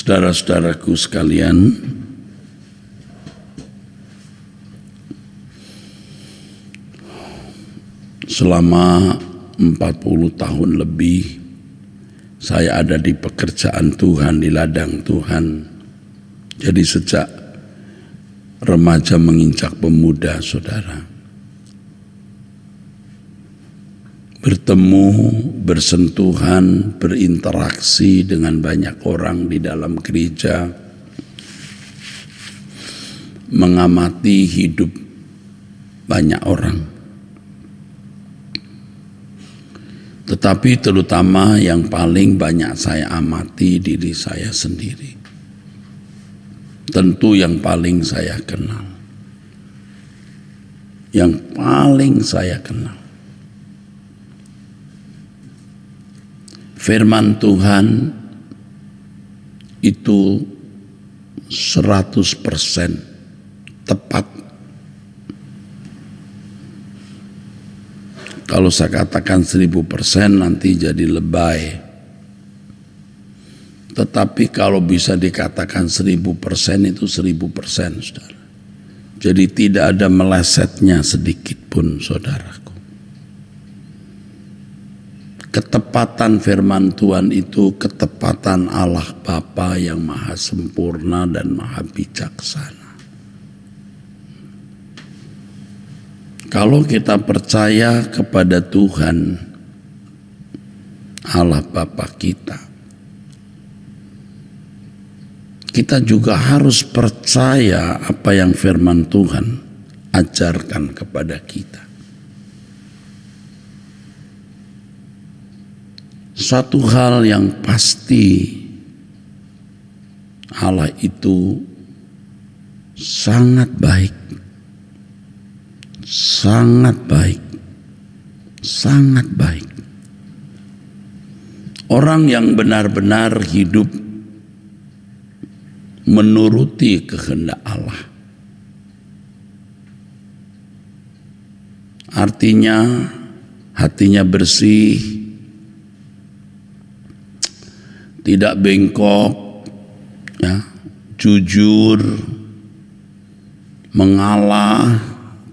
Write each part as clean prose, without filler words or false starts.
Saudara-saudaraku sekalian, selama 40 tahun lebih saya ada di pekerjaan Tuhan, di ladang Tuhan. Jadi sejak remaja menginjak pemuda, saudara, bertemu, bersentuhan, berinteraksi dengan banyak orang di dalam gereja, mengamati hidup banyak orang. Tetapi terutama yang paling banyak saya amati diri saya sendiri. Tentu yang paling saya kenal. Yang paling saya kenal. Firman Tuhan itu 100% tepat. Kalau saya katakan 1000% nanti jadi lebay. Tetapi kalau bisa dikatakan 1000% itu 1000%, saudara. Jadi tidak ada melesetnya sedikit pun, saudaraku. Ketepatan firman Tuhan itu ketepatan Allah Bapa yang maha sempurna dan maha bijaksana. Kalau kita percaya kepada Tuhan, Allah Bapa kita, kita juga harus percaya apa yang firman Tuhan ajarkan kepada kita. Satu hal yang pasti, Allah itu sangat baik. Sangat baik, sangat baik. Orang yang benar-benar hidup menuruti kehendak Allah, artinya hatinya bersih, tidak bengkok, ya, jujur, mengalah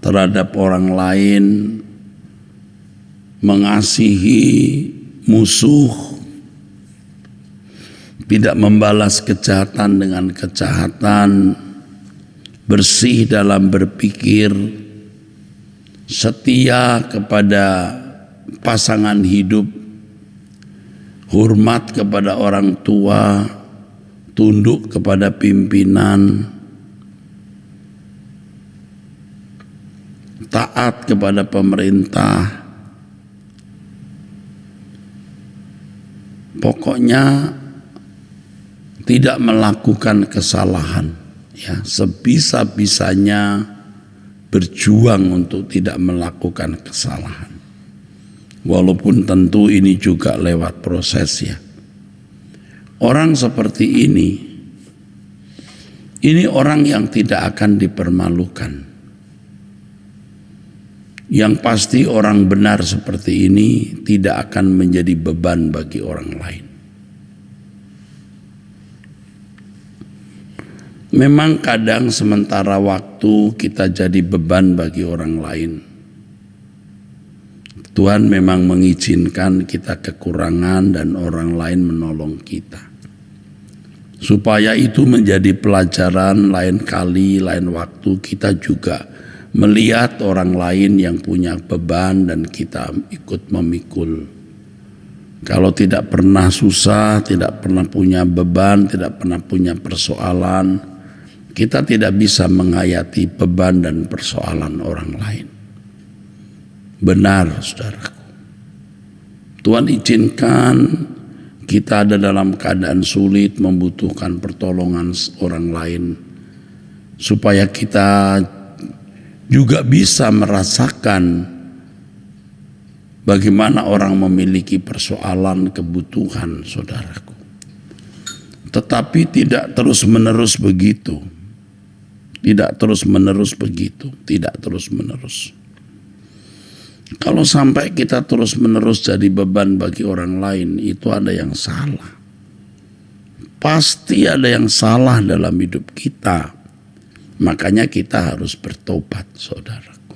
terhadap orang lain, mengasihi musuh, tidak membalas kejahatan dengan kejahatan, bersih dalam berpikir, setia kepada pasangan hidup, hormat kepada orang tua, tunduk kepada pimpinan, taat kepada pemerintah. Pokoknya tidak melakukan kesalahan, ya, sebisa-bisanya berjuang untuk tidak melakukan kesalahan. Walaupun tentu ini juga lewat proses, ya. Orang seperti ini orang yang tidak akan dipermalukan. Yang pasti orang benar seperti ini tidak akan menjadi beban bagi orang lain. Memang kadang sementara waktu kita jadi beban bagi orang lain. Tuhan memang mengizinkan kita kekurangan dan orang lain menolong kita. Supaya itu menjadi pelajaran, lain kali, lain waktu kita juga melihat orang lain yang punya beban dan kita ikut memikul. Kalau tidak pernah susah, tidak pernah punya beban, tidak pernah punya persoalan, kita tidak bisa menghayati beban dan persoalan orang lain. Benar, saudaraku. Tuhan izinkan kita ada dalam keadaan sulit, membutuhkan pertolongan orang lain, supaya kita juga bisa merasakan bagaimana orang memiliki persoalan, kebutuhan, saudaraku. Tetapi tidak terus-menerus begitu. Tidak terus-menerus begitu. Tidak terus-menerus. Kalau sampai kita terus-menerus jadi beban bagi orang lain, itu ada yang salah. pasti ada yang salah dalam hidup kita. Makanya kita harus bertobat, saudaraku.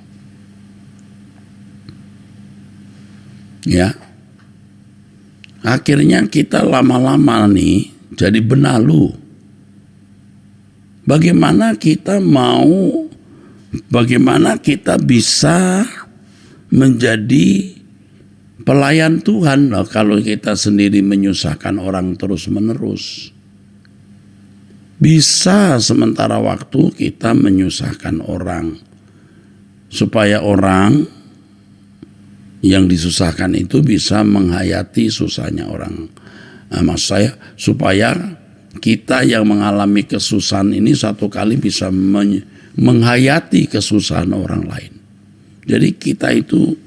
Ya. Akhirnya kita lama-lama nih jadi benalu. Bagaimana kita bisa menjadi pelayan Tuhan kalau kita sendiri menyusahkan orang terus-menerus. Bisa sementara waktu kita menyusahkan orang supaya orang yang disusahkan itu bisa menghayati susahnya orang. Maksud saya supaya kita yang mengalami kesusahan ini satu kali bisa menghayati kesusahan orang lain. Jadi kita itu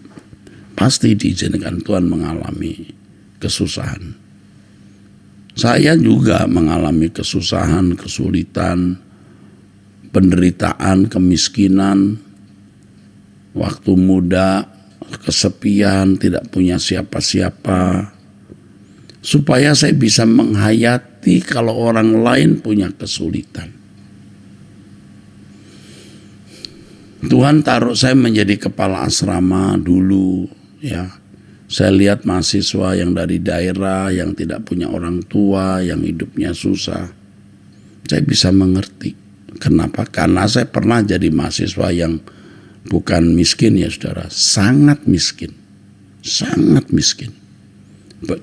pasti diizinkan Tuhan mengalami kesusahan. Saya juga mengalami kesusahan, kesulitan, penderitaan, kemiskinan, waktu muda, kesepian, tidak punya siapa-siapa. Supaya saya bisa menghayati kalau orang lain punya kesulitan. Tuhan taruh saya menjadi kepala asrama dulu, ya. Saya lihat mahasiswa yang dari daerah, yang tidak punya orang tua, yang hidupnya susah. Saya bisa mengerti. Kenapa? Karena saya pernah jadi mahasiswa yang bukan miskin ya saudara, sangat miskin. Sangat miskin.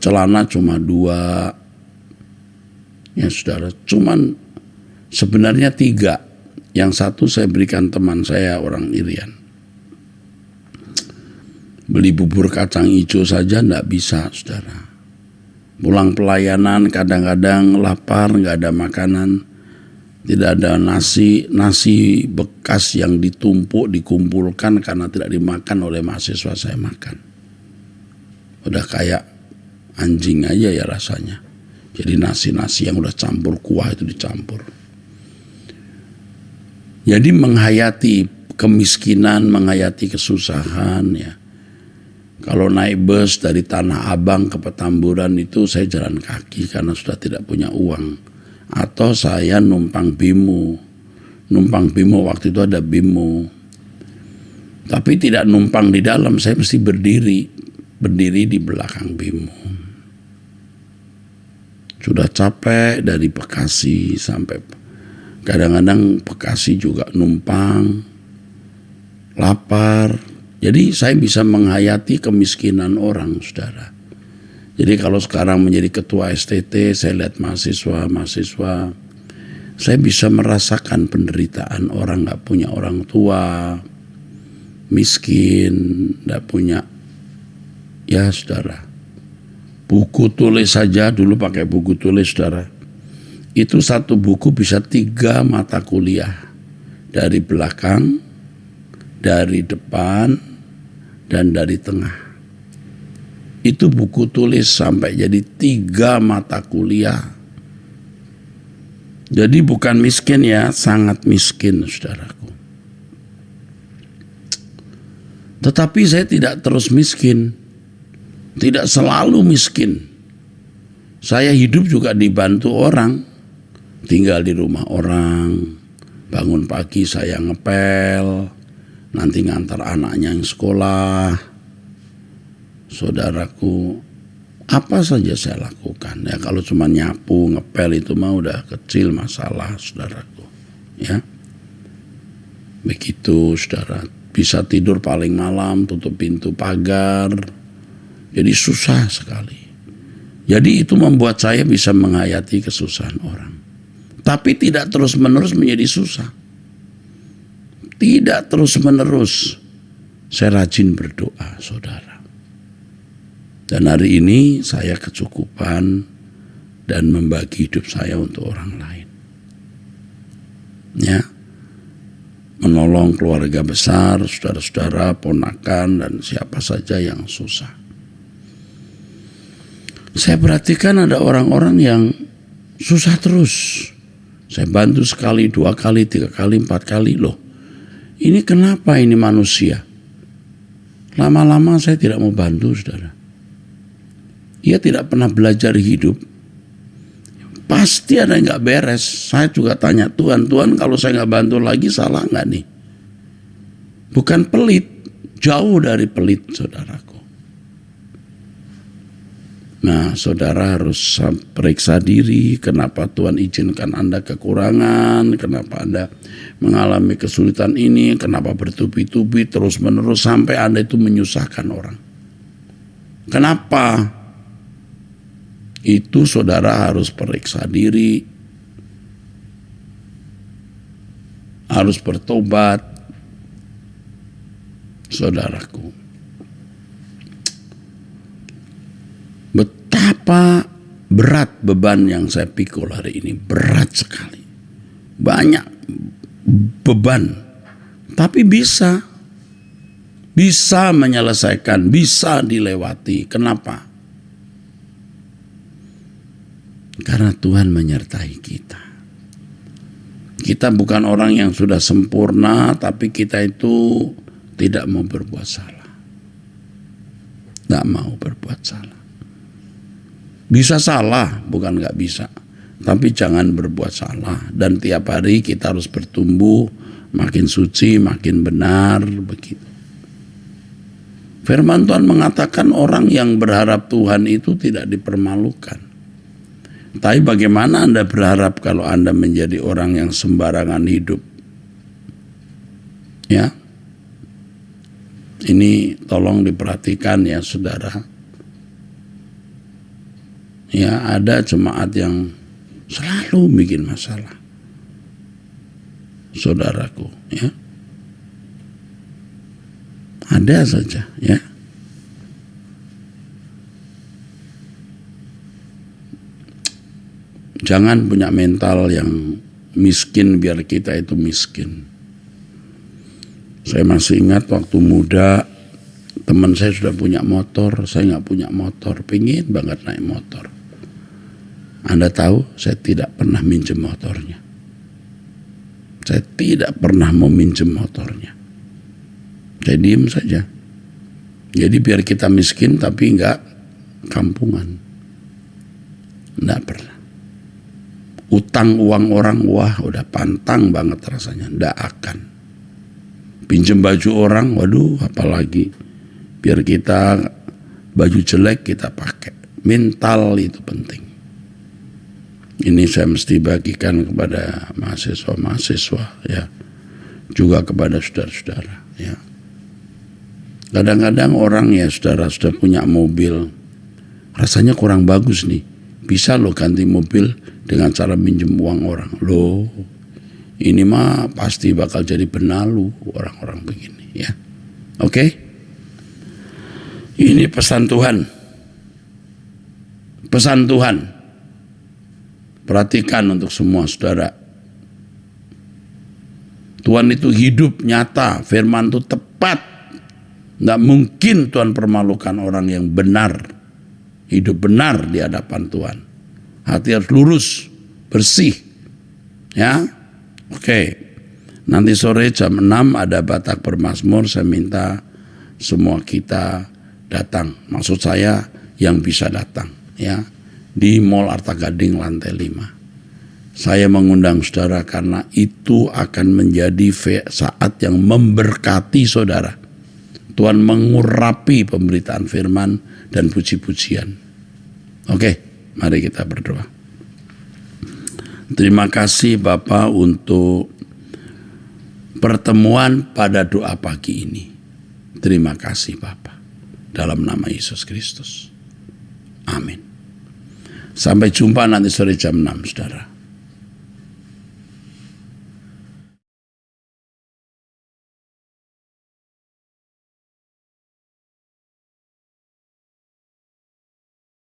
Celana cuma 2. Ya saudara, cuman sebenarnya 3. Yang satu saya berikan teman saya orang Irian. Beli bubur kacang hijau saja enggak bisa, saudara. Pulang pelayanan kadang-kadang lapar, enggak ada makanan. Tidak ada nasi bekas yang ditumpuk, dikumpulkan karena tidak dimakan oleh mahasiswa saya makan. Udah kayak anjing aja ya rasanya. Jadi nasi yang udah campur kuah itu dicampur. Jadi menghayati kemiskinan, menghayati kesusahan ya. Kalau naik bus dari Tanah Abang ke Petamburan itu saya jalan kaki karena sudah tidak punya uang. Atau saya numpang Bimo. Numpang Bimo waktu itu ada Bimo. Tapi tidak numpang di dalam, saya mesti berdiri di belakang Bimo. Sudah capek dari Bekasi sampai kadang-kadang Bekasi juga numpang, lapar. Jadi saya bisa menghayati kemiskinan orang, saudara. Jadi kalau sekarang menjadi ketua STT, saya lihat mahasiswa, saya bisa merasakan penderitaan orang gak punya orang tua, miskin, gak punya, ya saudara. Buku tulis saja, dulu pakai buku tulis saudara. Itu satu buku bisa 3 mata kuliah. Dari belakang, dari depan, dan dari tengah. Itu buku tulis sampai jadi 3 mata kuliah. Jadi bukan miskin ya, sangat miskin saudaraku. Tetapi saya tidak terus miskin. Tidak selalu miskin. Saya hidup juga dibantu orang. Tinggal di rumah orang. Bangun pagi saya ngepel. Nanti ngantar anaknya yang sekolah. Saudaraku, apa saja saya lakukan. Ya kalau cuma nyapu, ngepel itu mah udah kecil masalah, saudaraku. Ya. Begitu, saudara. Bisa tidur paling malam, tutup pintu pagar. Jadi susah sekali. Jadi itu membuat saya bisa menghayati kesusahan orang. Tapi tidak terus-menerus menjadi susah. Tidak terus-menerus. Saya rajin berdoa, saudara. Dan hari ini saya kecukupan dan membagi hidup saya untuk orang lain. Ya. Menolong keluarga besar, saudara-saudara, ponakan, dan siapa saja yang susah. Saya perhatikan ada orang-orang yang susah terus. Saya bantu sekali, 2 kali, 3 kali, 4 kali. Loh, ini kenapa ini manusia? Lama-lama saya tidak mau bantu, saudara. Ia tidak pernah belajar hidup. Pasti ada yang gak beres. Saya juga tanya Tuhan kalau saya gak bantu lagi salah gak nih? Bukan pelit, jauh dari pelit saudaraku. Nah, saudara harus periksa diri, kenapa Tuhan izinkan Anda kekurangan, kenapa Anda mengalami kesulitan ini, kenapa bertubi-tubi terus-menerus sampai Anda itu menyusahkan orang. Kenapa? Itu saudara harus periksa diri, harus bertobat, saudaraku. Betapa berat beban yang saya pikul hari ini, berat sekali. Banyak beban, tapi bisa menyelesaikan, bisa dilewati. Kenapa? Karena Tuhan menyertai kita. Kita bukan orang yang sudah sempurna, tapi kita itu tidak mau berbuat salah. Tidak mau berbuat salah. Bisa salah, bukan nggak bisa. Tapi jangan berbuat salah. Dan tiap hari kita harus bertumbuh, makin suci, makin benar, begitu. Firman Tuhan mengatakan orang yang berharap Tuhan itu tidak dipermalukan. Tapi bagaimana Anda berharap kalau Anda menjadi orang yang sembarangan hidup? Ya. Ini tolong diperhatikan ya saudara. Ya, ada jemaat yang selalu bikin masalah. Saudaraku, ya. Ada saja, ya. Jangan punya mental yang miskin biar kita itu miskin. Saya masih ingat waktu muda, teman saya sudah punya motor, saya nggak punya motor, pengen banget naik motor. Anda tahu, saya tidak pernah minjem motornya. Saya tidak pernah mau minjem motornya. Saya diem saja. Jadi biar kita miskin tapi nggak kampungan. Nggak pernah. Utang uang orang, wah udah pantang banget rasanya. Nggak akan. Pinjem baju orang, waduh apalagi. Biar kita baju jelek kita pakai. Mental itu penting. Ini saya mesti bagikan kepada mahasiswa-mahasiswa ya, juga kepada saudara-saudara ya. Kadang-kadang orang ya saudara sudah punya mobil, rasanya kurang bagus nih, bisa loh ganti mobil dengan cara minjem uang orang. Loh, ini mah pasti bakal jadi benalu orang-orang begini ya. Oke? Ini pesan Tuhan. Pesan Tuhan. Perhatikan untuk semua saudara. Tuhan itu hidup nyata, firman itu tepat. Tidak mungkin Tuhan permalukan orang yang benar. Hidup benar di hadapan Tuhan. Hati harus lurus, bersih. Ya, oke. Nanti sore jam 6 ada Batak Bermazmur. Saya minta semua kita datang. Maksud saya yang bisa datang. Ya. Di Mall Arta Gading lantai 5. Saya mengundang saudara karena itu akan menjadi saat yang memberkati saudara. Tuhan mengurapi pemberitaan firman dan puji-pujian. Oke, mari kita berdoa. Terima kasih Bapa untuk pertemuan pada doa pagi ini. Terima kasih Bapa. Dalam nama Yesus Kristus. Amin. Sampai jumpa nanti sore jam 6, saudara.